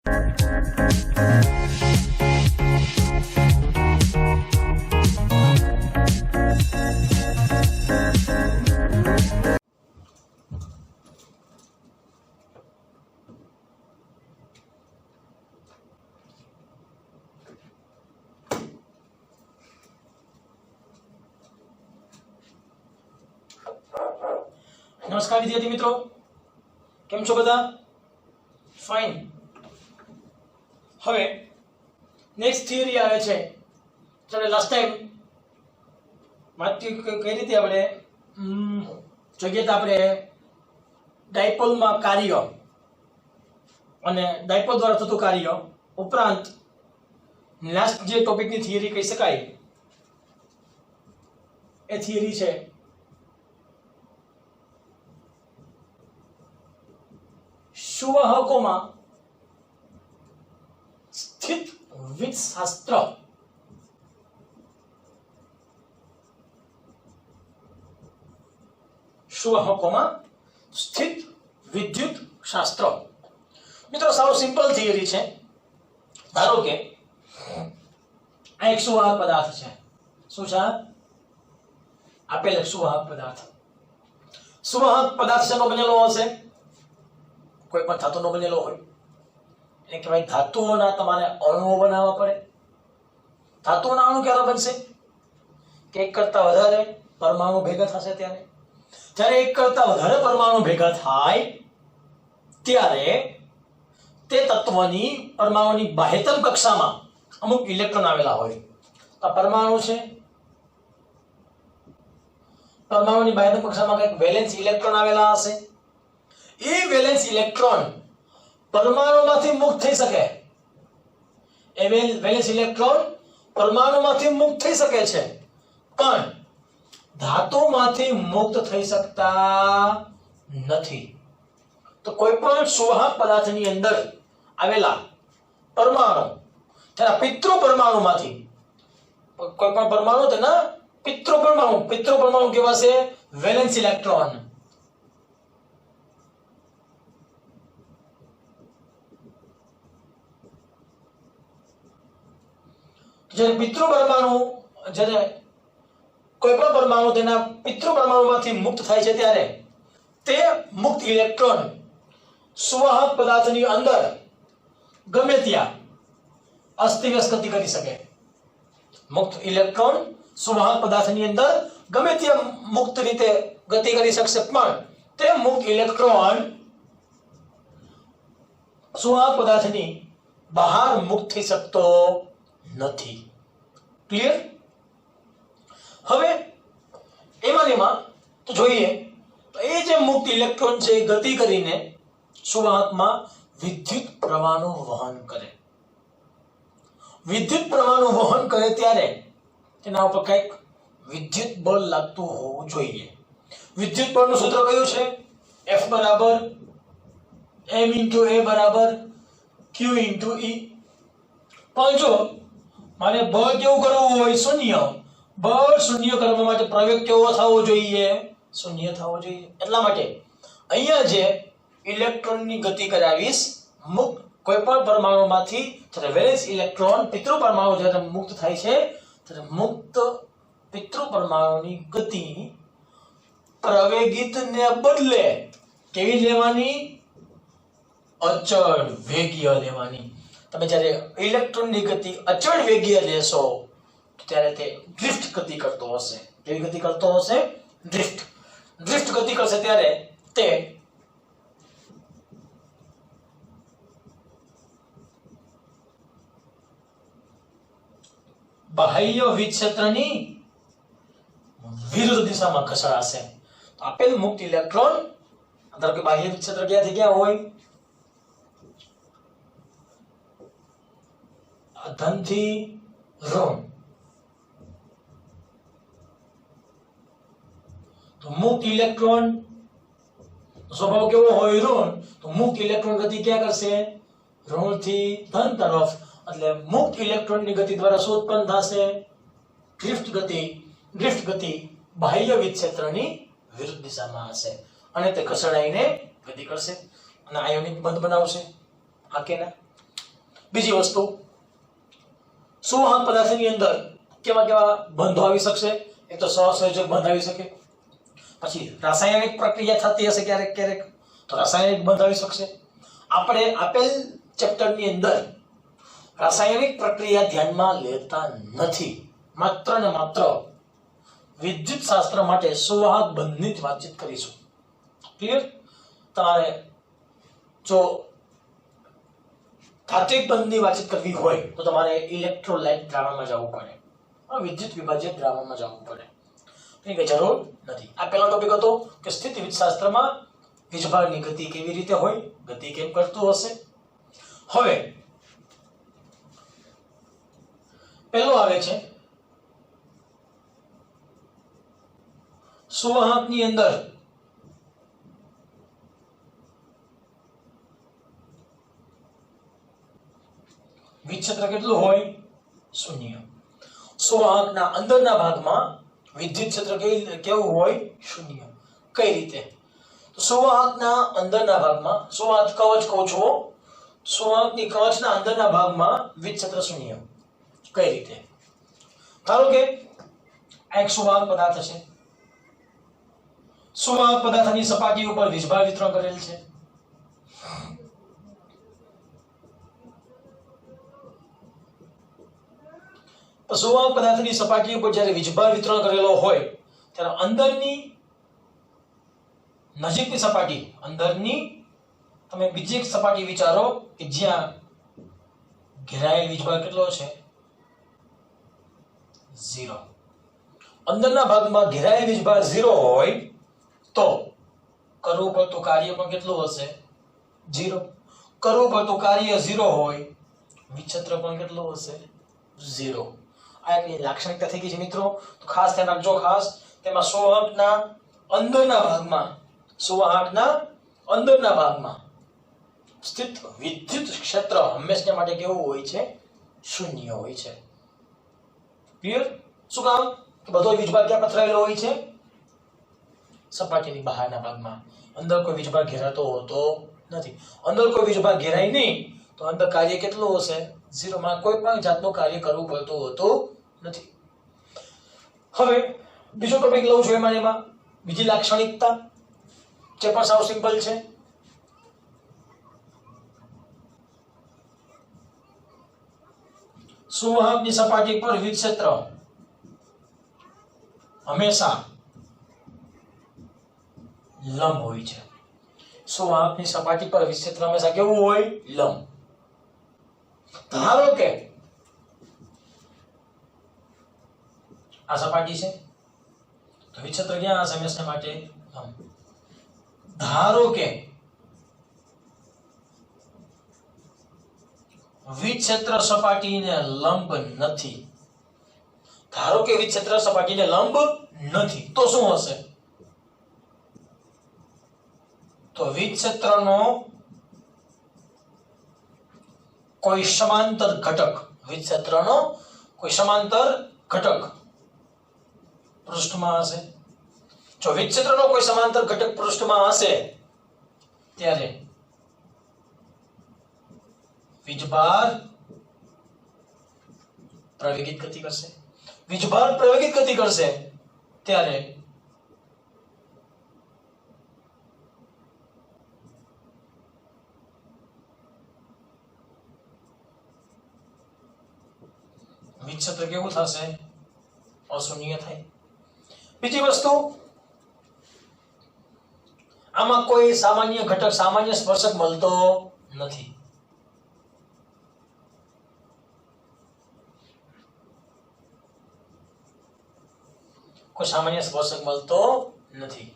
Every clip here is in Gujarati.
नमस्कार विद्यार्थी मित्रों, केम छो बधा? फाइन। હવે નેક્સ્ટ થિયરી આવે છે। ચાલો લાસ્ટ ટાઈમ વાત કઈ રીતે આપણે જોઈએ તો આપણે ડાયપોલમાં કાર્ય અને ડાયપોલ દ્વારા થતું કાર્ય ઉપરાંત લાસ્ટ જે ટોપિકની થિયરી કહી શકાય એ થિયરી છે સુવાહકોમાં સ્થિત વિદ્યુતશાસ્ત્ર। સુવાહકોમાં સ્થિત વિદ્યુતશાસ્ત્ર મિત્રો સાવ સિમ્પલ થિયરી છે। ધારો કે આ એક સુવાહક પદાર્થ છે। શું છે? આપેલ એક સુવાહક પદાર્થ। સુવાહક પદાર્થ શેનો બનેલો હશે? કોઈ પણ ધાતુનો બનેલો હોય એટલે કે ભાઈ ધાતુઓના તમારે અણુઓ બનાવવા પડે। ધાતુઓના અણુ ક્યારે બનશે? કે એક કરતા વધારે પરમાણુ ભેગા થશે ત્યારે। જ્યારે એક કરતા વધારે પરમાણુ ભેગા થાય ત્યારે તે તત્વની પરમાણુની બાહ્યતમ કક્ષામાં અમુક ઇલેક્ટ્રોન આવેલા હોય। આ પરમાણુ છે, પરમાણુની બાહ્યતમ કક્ષામાં કંઈક વેલેન્સ ઇલેક્ટ્રોન આવેલા હશે। એ વેલેન્સ ઇલેક્ટ્રોન પરમાણુમાંથી મુક્ત થઈ શકે। એ વેલેન્સ ઇલેક્ટ્રોન પરમાણુમાંથી મુક્ત થઈ શકે છે પણ ધાતુમાંથી મુક્ત થઈ શકતા નથી। તો કોઈ પણ સુવાહક પદાર્થની અંદર આવેલા પરમાણુ તેના પિતૃ પરમાણુમાંથી કોઈ પણ પરમાણુ તેના પિતૃ પરમાણુ કેવા છે? Valence electron. જ્યારે પિતૃ પરમાણુ જ્યારે કોઈ પણ પરમાણુ તેના પિતૃ પરમાણુમાંથી મુક્ત થાય છે ત્યારે તે મુક્ત ઇલેક્ટ્રોન સુવાહક પદાર્થની અંદર ગમે ત્યાં અસ્તવ્યસ્ત ગતિ કરી શકે। મુક્ત ઇલેક્ટ્રોન સુવાહક પદાર્થની અંદર ગમે ત્યાં મુક્ત રીતે ગતિ કરી શકશે પણ તે મુક્ત ઇલેક્ટ્રોન સુવાહક પદાર્થની બહાર મુક્ત થઈ શકતો નથી। ક્લિયર? હવે એમાં તો જોઈએ તો એ જે મુક્ત ઇલેક્ટ્રોન છે ગતિ કરીને સુવાહકમાં વિદ્યુત પ્રવાહનું વહન કરે। વિદ્યુત પ્રવાહનું વહન કરે ત્યારે તેના ઉપર કંઈક વિદ્યુત બળ લાગતું હોવું જોઈએ। વિદ્યુત બળનું સૂત્ર કયું છે? F બરાબર m * a બરાબર q * e। પણ જો મારે બળ કેવું કરવું હોય? શૂન્ય। બળ શૂન્ય કરવા માટે પ્રવેગ કેવો થવો જોઈએ? શૂન્ય થવો જોઈએ। એટલા માટે અહીંયા જે ઇલેક્ટ્રોનની ગતિ કરાવીશ મુક્ત કોઈ પણ પરમાણુમાંથી જ્યારે વેલેન્સ ઇલેક્ટ્રોન પિતૃ પરમાણુ જ્યારે મુક્ત થાય છે ત્યારે મુક્ત પિતૃ પરમાણુની ગતિ પ્રવેગિતને બદલે કેવી લેવાની? અચળ વેગીય લેવાની। તમે જ્યારે ઇલેક્ટ્રોનની ગતિ અચળ વેગીય લેશો ત્યારે તે ડ્રિફ્ટ ગતિ કરતો હશે। કેવી ગતિ કરતો હશે? ડ્રિફ્ટ ગતિ કરશે ત્યારે તે બાહ્ય વિદ્યુત ક્ષેત્રની વિરુદ્ધ દિશામાં ખસેડાશે। આપેલ મુક્ત ઇલેક્ટ્રોન ધારો કે બાહ્ય વિદ્યુત ક્ષેત્ર ક્યાંથી ક્યાં હોય? ધનથી ઋણ। તો મુક્ત ઇલેક્ટ્રોન સ્વભાવ કેવો હોય? ઋણ। તો મુક્ત ઇલેક્ટ્રોન ગતિ ક્યાં કરશે? ઋણથી ધન તરફ। એટલે મુક્ત ઇલેક્ટ્રોનની ગતિ દ્વારા શું ઉત્પન્ન થશે? ડ્રિફ્ટ ગતિ બાહ્ય વિદ્યુત ક્ષેત્રની વિરુદ્ધ દિશામાં હશે અને તે ખસેડાઈને ગતિ કરશે અને આયોનિક બંધ બનાવશે। આ કે ના? બીજી વસ્તુ, સુવાહક પદાર્થની અંદર કેવા કેવા બંધો આવી શકશે? એક તો સહસંયોજક બંધ આવી શકે, પછી રાસાયણિક પ્રક્રિયા થતી હશે ક્યારેક ક્યારેક તો રાસાયણિક બંધ આવી શકશે. આપણે આપેલ ચેપ્ટરની અંદર રાસાયણિક પ્રક્રિયા ધ્યાનમાં લેતા નથી, માત્ર ને માત્ર વિદ્યુત શાસ્ત્ર માટે સુવાહક બંધની જ વાતચીત કરીશું. ક્લિયર? તમારે જો ધાત્વિક બંધની વાતચીત કરવી હોય તો તમારે ઇલેક્ટ્રોલાઇટ દ્રાવણમાં જવું પડે, વિદ્યુત વિભાજક દ્રાવણમાં જવું પડે, એની કઈ જરૂર નથી. આ પહેલો ટોપિક હતો કે સ્થિતિવિદ શાસ્ત્રમાં વીજભારની ગતિ કેવી રીતે હોય, ગતિ કેમ કરતું હશે. હવે પહેલું આવે છે સુવાહકની અંદર વિદ્યુત ક્ષેત્ર કેટલું હોય? 0. સુવાહકના અંદરના ભાગમાં વિદ્યુત ક્ષેત્ર કેવું હોય? 0. કઈ રીતે? તો સુવાહકના અંદરના ભાગમાં, સુવાહક કવચ કહો છો, સુવાહકની કવચના અંદરના ભાગમાં વિદ્યુત ક્ષેત્ર 0. કઈ રીતે? ધારો કે આ એક સુવાહક પદાર્થ છે, સુવાહક પદાર્થની સપાટી ઉપર વીજભાર વિતરણ કરેલ છે. સુવાહક પદાર્થની સપાટી ઉપર જ્યારે વીજભાર વિતરણ કરેલો હોય ત્યારે અંદરની નજીકની સપાટી, અંદરની તમે બીજી એક સપાટી વિચારો કે જ્યાં ઘેરાયેલ વીજભાર કેટલો છે? 0. અંદરના ભાગમાં ઘેરાયેલ વીજભાર 0 હોય તો કરવું પડતું કાર્ય પણ કેટલું હશે? 0. કરવું પડતું કાર્ય 0 હોય, વિક્ષેત્ર પણ કેટલું હશે? 0. આ એક લાક્ષણિકતા થઈ ગઈ છે મિત્રો, તો ખાસ ધ્યાન રાખજો. ખાસ તેમાં સુવાહકના અંદરના ભાગમાં સ્થિત વિદ્યુત ક્ષેત્ર હંમેશા માટે કેવું હોય છે? 0 હોય છે. ક્લિયર? શું કામ? કે બધો વીજભાર ક્યાં પથરાયેલો હોય છે? સપાટીની બહારના ભાગમાં. અંદર કોઈ વીજભાર ઘેરાતો હોતો નથી. અંદર કોઈ વીજભાર ઘેરાય નહીં તો અંદર કાર્ય કેટલું હશે? 0. માં કોઈ પણ જાતનું કાર્ય કરવું પડતું હોતું નથી. હવે બીજો ટોપિક લઉં છું એમાં બીજી લાક્ષણિકતા જે પણ સાવ સિમ્પલ છે. સુવાહકની સપાટી પર વિદ્યુત ક્ષેત્ર હંમેશા લંબ હોય છે. સુવાહકની સપાટી પર વિદ્યુત ક્ષેત્ર હંમેશા કેવું હોય? લંબ. ધારો કે આ સપાટી છે તો વિદ્યુત ક્ષેત્ર ક્યાં હશે? હંમેશા માટે લંબ. ધારો કે વિદ્યુત ક્ષેત્ર સપાટીને લંબ નથી, ધારો કે વિદ્યુત ક્ષેત્ર સપાટીને લંબ નથી તો શું હશે? તો વિદ્યુત ક્ષેત્રનો કોઈ સમાંતર ઘટક, વિદ્યુત ક્ષેત્રનો કોઈ સમાંતર ઘટક પૃષ્ઠમાં હશે. જો વિદ્યુત ક્ષેત્રનો કોઈ સમાંતર ઘટક પૃષ્ઠમાં હશે ત્યારે વીજભાર પ્રવેગિત ગતિ કરશે. વીજભાર પ્રવેગિત ગતિ કરશે ત્યારે વિદ્યુત ક્ષેત્ર કેવું થશે? અશૂન્ય થાય. બીજી વસ્તુ, આમાં કોઈ સામાન્ય ઘટક, સામાન્ય સ્પર્શક મળતો નથી. કોઈ સામાન્ય સ્પર્શક મળતો નથી.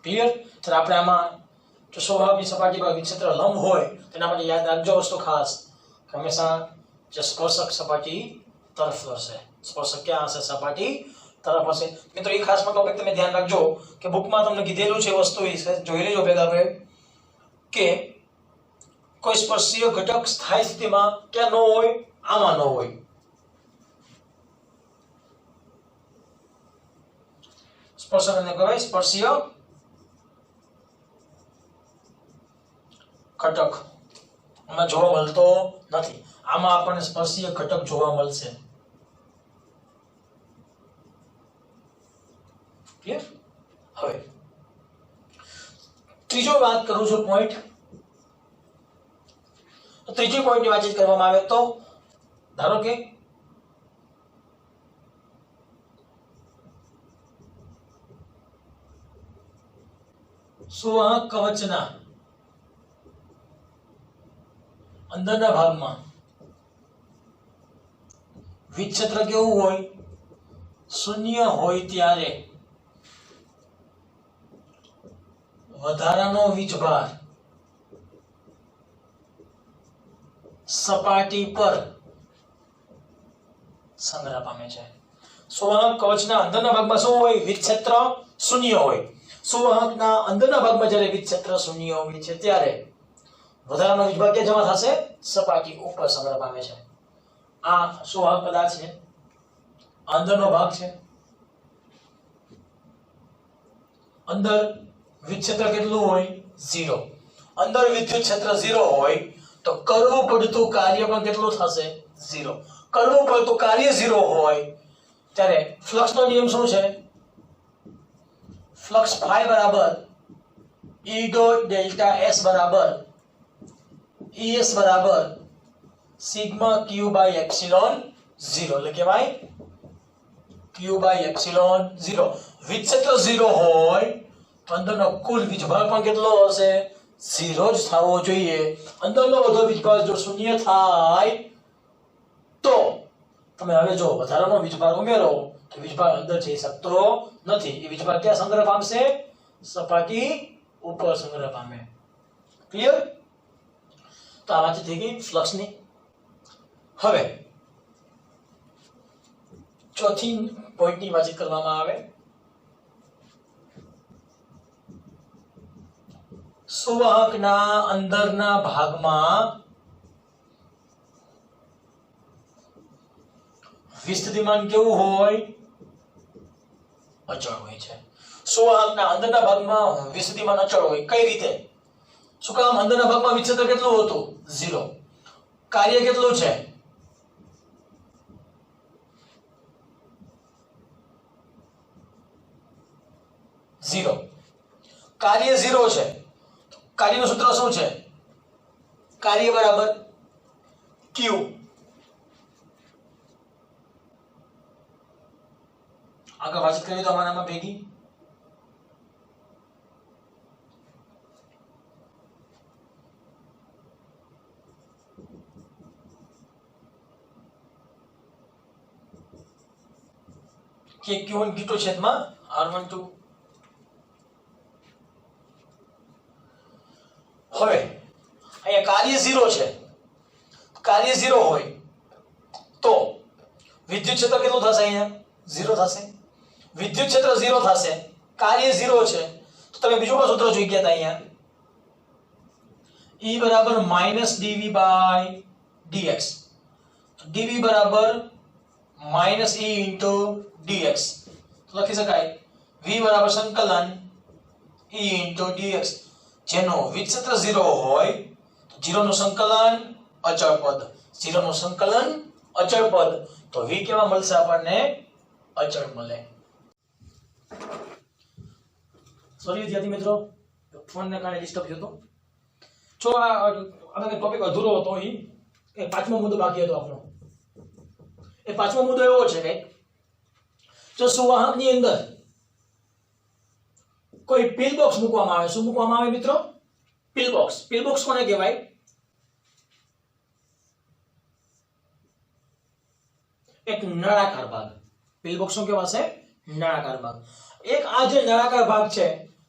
ક્લિયર? તો આપણે આમાં જો સુવાહકની સપાટી પર વિદ્યુત ક્ષેત્ર લંબ હોય તેના માટે યાદ રાખજો વસ્તુ ખાસ, હંમેશા જે સ્પર્શક સપાટી તરફ હશે. સ્પર્શક ક્યાં હશે? સપાટી તરફ હશે. મિત્રો એ ખાસ ટોપિક તમે ધ્યાન રાખજો કે બુકમાં તમને કીધેલું છે વસ્તુ એ જોઈ લેજો ભેગા આપણે કે કોઈ સ્પર્શીય ઘટક સ્થાયી સ્થિતિમાં ક્યાં ન હોય? આમાં ન હોય. સ્પર્શકને કહેવાય સ્પર્શીય ઘટક. આમાં જોવા મળતો નથી. આમાં આપણને સ્પર્શીય ઘટક જોવા મળશે. ક્લિયર? હવે ત્રીજો વાત કરું છું પોઈન્ટ. ત્રીજી પોઈન્ટની વાતચીત કરવામાં આવે તો ધારો કે સુવાહક કવચના અંદરના ભાગમાં વિક્ષેત્ર કેવું હોય? શૂન્ય હોય ત્યારે વધારાનો વીજભાર સપાટી પર સંગ્રહ પામે છે. સુવાહક કવચના અંદરના ભાગમાં શું હોય? વિક્ષેત્ર શૂન્ય હોય. સુવાહકના અંદરના ભાગમાં જ્યારે વિક્ષેત્ર શૂન્ય હોય છે ત્યારે વધારાનો વીજભાર ક્યાં જમા થશે? સપાટી ઉપર સંગ્રહ પામે છે. આ સુવાહક પદાર્થ છે, અંદરનો ભાગ છે. અંદર વિક્ષેત્ર કેટલું હોય? 0. અંદર વિદ્યુત ક્ષેત્ર 0 હોય તો કરવું પડતું કાર્ય પણ કેટલું થશે? 0. કરવું પડતું કાર્ય 0 હોય ત્યારે ફ્લક્સનો નિયમ શું છે? ફ્લક્સ ફાઈ બરાબર E ડોટ ડેલ્ટા S બરાબર ES બરાબર સિગ્મા Q બાય એપ્સિલોન 0 એટલે કહેવાય Q બાય એપ્સિલોન 0. વિક્ષેત્ર 0 હોય તો અંદરનો કુલ વીજભાર પણ કેટલો હશે? 0 જ થવો જોઈએ. અંદરનો બધો વીજભાર જો શૂન્ય થાય તો તમે હવે જો વધારાનો વીજભાર ઉમેરો તો વીજભાર અંદર જઈ શકતો નથી. એ વીજભાર ક્યાં સંગ્રહ પામશે? સપાટી ઉપર સંગ્રહ પામે. ક્લિયર? તો આ વાત થઈ ગઈ ફ્લક્સની. હવે ચોથી પોઈન્ટની વાતચીત કરવામાં આવે. સુવાહકના અંદરના ભાગમાં વિસ્થિતિમાન કેવું હોય? અચળ હોય છે. સુવાહકના અંદરના ભાગમાં વિસ્થિતિમાન અચળ હોય. કઈ રીતે? શું કામ? અંદરના ભાગમાં વિક્ષેત્ર કેટલું હતું? 0. કાર્ય કેટલું છે? 0. કાર્ય 0 છે. કાર્યનું સૂત્ર શું છે? કાર્ય બરાબર Q. આગળ વાતચીત કરીએ તો આમાં ભેગી કે Q1 ગીટો છેદમાં R12. હવે અહીંયા કાર્ય 0 છે. કાર્ય 0 હોય તો વિદ્યુત ક્ષેત્ર કેટલું થશે? અહીંયા 0 થશે. વિદ્યુત ક્ષેત્ર 0 થશે, કાર્ય 0 છે તો તમે બીજું પણ સૂત્ર જોઈ ગયા હતા અહીંયા. E બરાબર -dv બાય dx. dv બરાબર -e into dx. તો લખી શકાય v બરાબર સંકલન e into dx. જેનો વિક્ષેત્ર 0 હોય તો 0 નું સંકલન અચળ પદ. 0 નું સંકલન અચળ પદ તો v કેવા મળશે આપણને? અચળ મળે. સોરી વિદ્યાર્થી મિત્રો, ફોનને કારણે ડિસ્ટર્બ થયો હતો. જો આ ટોપિક અધૂરો હતો. એ પાંચમો મુદ્દો બાકી હતો આપણો. એ પાંચમો મુદ્દો એવો છે કે જો સુવાહકની અંદર કોઈ પિલ બોક્સ મૂકવામાં આવે. શું મૂકવામાં આવે મિત્રો? Pill box. પિલ બોક્સ કોને કહેવાય? એક નળાકાર ભાગ. પિલ બોક્સ શું કહેવાશે? નળાકાર ભાગ. એક આ જે નળાકાર ભાગ છે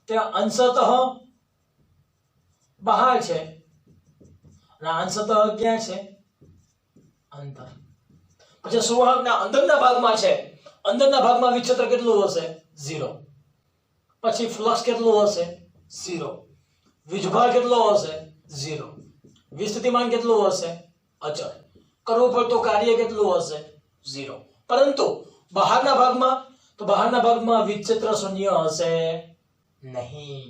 તે અંશતઃ બહાર છે અને અંશતઃ ક્યાં છે? અંદર. પછી સુવાહકના અંદરના ભાગમાં છે. અંદરના ભાગમાં વિક્ષેત્ર કેટલું હશે? 0. પછી ફ્લક્સ કેટલું હશે? 0. વીજભાર કેટલો હશે? 0. વિસ્થિતિમાન કેટલું હશે? અચળ. કરવું પડતું કાર્ય કેટલું હશે? 0. પરંતુ બહારના ભાગમાં વિક્ષેત્ર શૂન્ય હશે નહીં.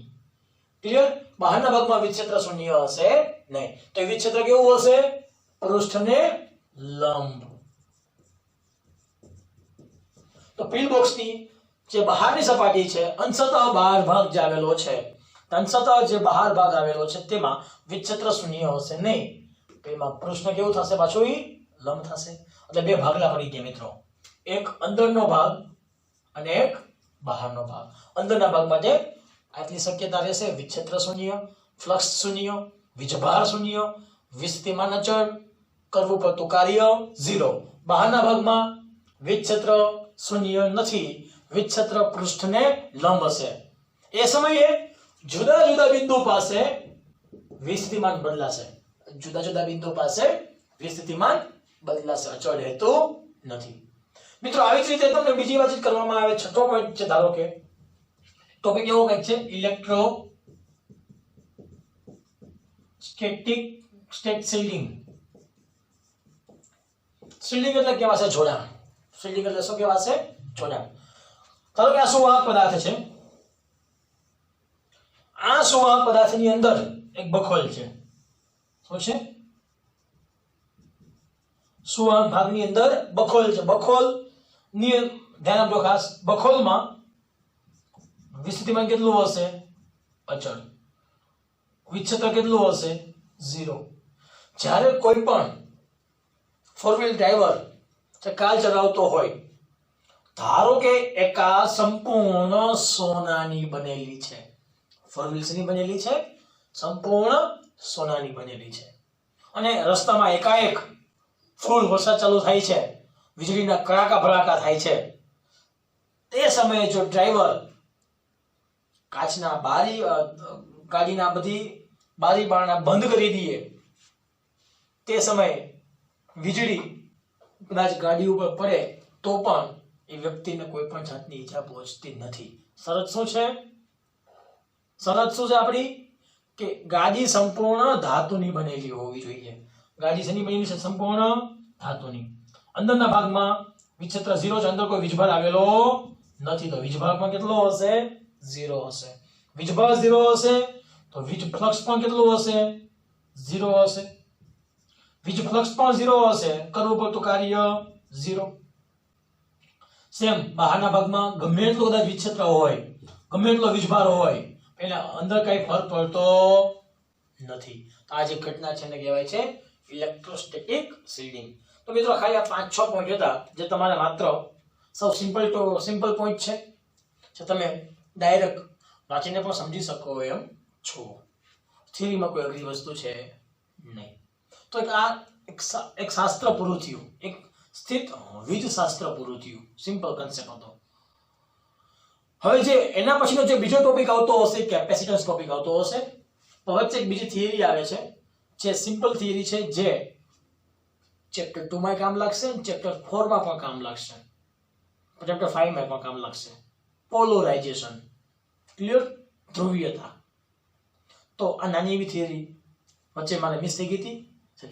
ક્લિયર? બહારના ભાગમાં વીજ ક્ષેત્ર શૂન્ય હશે નહીં. તો વીજ ક્ષેત્ર કેવું હશે? પૃષ્ઠને લંબ. તો પિલ બોક્સની જે બહારની સપાટી છે, અંશતઃ બહાર ભાગ જે આવેલો છે, અંશતઃ જે બહાર ભાગ આવેલો છે તેમાં વીજ ક્ષેત્ર શૂન્ય હશે નહીં. એમાં પૃષ્ઠ કેવું થશે? પાછું લંબ થશે. એટલે બે ભાગલા પડી ગયા મિત્રો, એક અંદરનો ભાગ અને એક બહારનો ભાગ. અંદરના ભાગમાં જે આટલી શક્યતા રહેશે: વીજ ક્ષેત્ર શૂન્ય, ફ્લક્સ શૂન્ય, વીજભાર શૂન્ય, વિસ્થિતિમાન અચળ, કરવું પડતું કાર્ય 0. બહારના ભાગમાં વીજ ક્ષેત્ર શૂન્ય નથી, વીજ ક્ષેત્ર પૃષ્ઠને લંબ હશે. એ સમયે જુદા જુદા બિંદુ પાસે વિસ્થિતિમાન બદલાશે. જુદા જુદા બિંદુ પાસે વિસ્થિતિમાન બદલાશે, અચળ રહેતું નથી. મિત્રો આવી જ રીતે તમને બીજી વાત કરવામાં આવે. છઠ્ઠો પોઈન્ટ છે, ધારો કે ટોપિક એવો કંઈક છે, electro static state shielding. Shielding એટલે કેવાશે જોડાણ. શિલ્ડિંગ એટલે શું કહેવાશે? જોડાણ. ધારો કે આ સુવાહક પદાર્થ છે. આ સુવાહક પદાર્થની અંદર એક બખોલ છે. શું છે? સુવાહક ભાગની અંદર બખોલ છે. બખોલ ની ધ્યાન આપજો ખાસ. બખોલમાં વિસ્થિતિમાન કેટલું હશે? અચળ. વીજ ક્ષેત્ર કેટલું હશે? 0. જ્યારે કોઈ પણ ફોર વ્હીલ ડ્રાઈવર જે કાર ચલાવતો હોય, ધારો કે એ કાર સંપૂર્ણ સોનાની બનેલી છે. ફોર વ્હીલ્સની બનેલી છે, સંપૂર્ણ સોનાની બનેલી છે, અને રસ્તામાં એકાએક ફૂલ વરસાદ ચાલુ થાય છે, વીજળીના કડાકા ભડાકા થાય છે. તે સમયે જો ડ્રાઈવર કાચના બારી ગાડીના બધી બારી બારણા બંધ કરી દઈએ, તે સમયે વીજળી કદાચ ગાડી ઉપર પડે તો પણ એ વ્યક્તિને કોઈ પણ જાતની ઈજા પહોંચતી નથી. શરત શું છે? શરત શું છે આપણી? કે ગાડી સંપૂર્ણ ધાતુની બનેલી હોવી જોઈએ. ગાડી શેની બનેલી છે? સંપૂર્ણ ધાતુની. અંદરના ભાગમાં વીજ ક્ષેત્ર 0 છે, અંદર કોઈ વીજભાર આવેલો નથી, તો વીજભારમાં કેટલો હશે? 0 હશે. વીજભાર 0 હશે તો વીજ ફ્લક્સ પણ કેટલું હશે? 0 હશે. વીજ ફ્લક્સ પણ 0 હશે, કરવું પડતું કાર્ય 0. સેમ બહારના ભાગમાં ગમે એટલું કદાચ વીજ ક્ષેત્ર હોય, ગમે એટલો વીજભાર હોય, એટલે અંદર કઈ ફરક પડતો નથી. તો આ જે ઘટના છે એને કહેવાય છે ઇલેક્ટ્રોસ્ટેટિક શિલ્ડિંગ. તો મિત્રો ખાલી આ 5-6 પોઈન્ટ હતા જે તમારે માત્ર સૌ સિમ્પલ પોઈન્ટ છે, જે તમે ડાયરેક્ટ વાંચીને પણ સમજી શકો એમ છો. થિયરીમાં કોઈ અઘરી વસ્તુ છે નહીં. તો એક શાસ્ત્ર પૂરું થયું, એક સ્થિત વીજ શાસ્ત્ર પૂરું થયું. સિમ્પલ કન્સેપ્ટ હતો. હવે જે એના પછીનો જે બીજો ટોપિક આવતો હશે, કેપેસિટન્સ ટોપિક આવતો હશે. વચ્ચે એક બીજી થિયરી આવે છે, જે સિમ્પલ થિયરી છે, જે ચેપ્ટર 2 માં કામ લાગશે, ચેપ્ટર 4 માં પણ કામ લાગશે, ચેપ્ટર 5 માં પણ કામ લાગશે. પોલરાઇઝેશન. ક્લિયર? ધ્રુવીયતા. તો આ નાની એવી થિયરી વચ્ચે મારે મિસ થઈ ગઈ હતી, જોઈ